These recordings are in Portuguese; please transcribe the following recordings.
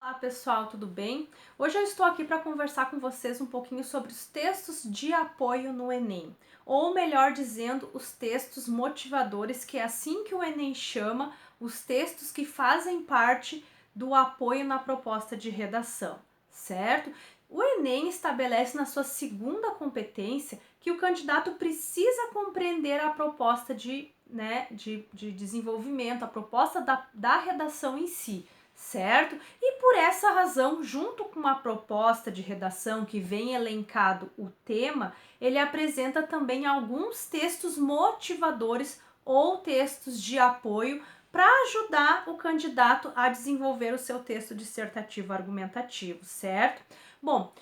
Olá pessoal, tudo bem? Hoje eu estou aqui para conversar com vocês um pouquinho sobre os textos de apoio no Enem, ou melhor dizendo, os textos motivadores, que é assim que o Enem chama, os textos que fazem parte do apoio na proposta de redação, certo? O Enem estabelece na sua segunda competência que o candidato precisa compreender a proposta de desenvolvimento, a proposta da redação em si, certo? E por essa razão, junto com a proposta de redação que vem elencado o tema, ele apresenta também alguns textos motivadores ou textos de apoio para ajudar o candidato a desenvolver o seu texto dissertativo argumentativo, certo? Bom,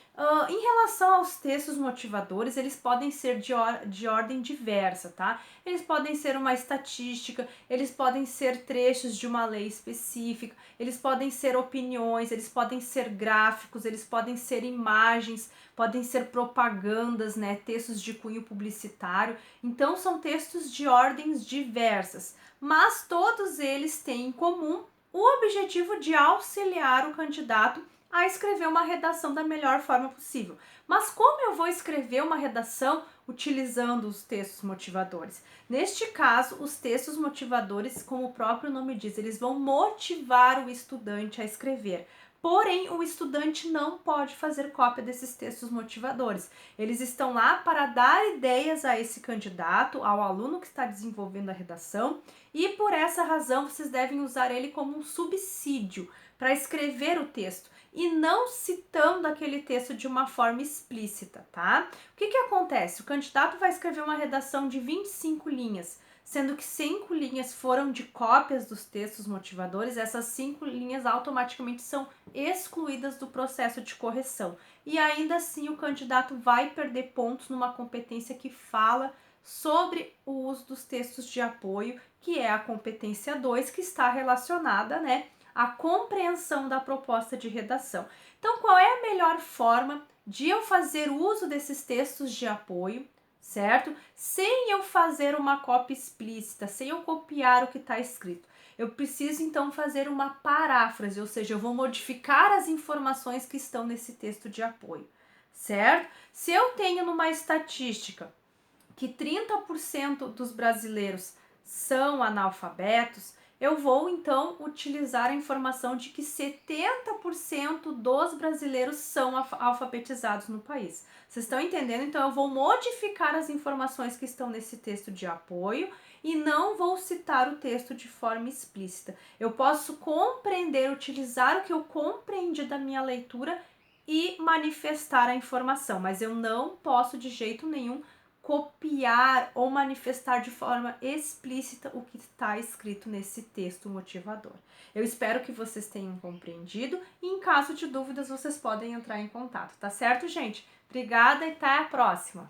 em relação aos textos motivadores, eles podem ser de ordem diversa, tá? Eles podem ser uma estatística, eles podem ser trechos de uma lei específica, eles podem ser opiniões, eles podem ser gráficos, eles podem ser imagens, podem ser propagandas, né? Textos de cunho publicitário. Então, são textos de ordens diversas, mas todos eles têm em comum o objetivo de auxiliar o candidato a escrever uma redação da melhor forma possível. Mas como eu vou escrever uma redação utilizando os textos motivadores? Neste caso, os textos motivadores, como o próprio nome diz, eles vão motivar o estudante a escrever. Porém, o estudante não pode fazer cópia desses textos motivadores. Eles estão lá para dar ideias a esse candidato, ao aluno que está desenvolvendo a redação, e por essa razão vocês devem usar ele como um subsídio para escrever o texto e não citando aquele texto de uma forma explícita, tá? O que acontece? O candidato vai escrever uma redação de 25 linhas, sendo que 5 linhas foram de cópias dos textos motivadores, essas 5 linhas automaticamente são excluídas do processo de correção. E ainda assim o candidato vai perder pontos numa competência que fala sobre o uso dos textos de apoio, que é a competência 2, que está relacionada, né, à compreensão da proposta de redação. Então, qual é a melhor forma de eu fazer uso desses textos de apoio, certo? Sem eu fazer uma cópia explícita, sem eu copiar o que está escrito. Eu preciso então fazer uma paráfrase, ou seja, eu vou modificar as informações que estão nesse texto de apoio, certo? Se eu tenho numa estatística que 30% dos brasileiros são analfabetos, eu vou então utilizar a informação de que 70% dos brasileiros são alfabetizados no país. Vocês estão entendendo? Então eu vou modificar as informações que estão nesse texto de apoio e não vou citar o texto de forma explícita. Eu posso compreender, utilizar o que eu compreendi da minha leitura e manifestar a informação, mas eu não posso de jeito nenhum copiar ou manifestar de forma explícita o que está escrito nesse texto motivador. Eu espero que vocês tenham compreendido e em caso de dúvidas vocês podem entrar em contato, tá certo, gente? Obrigada e até a próxima!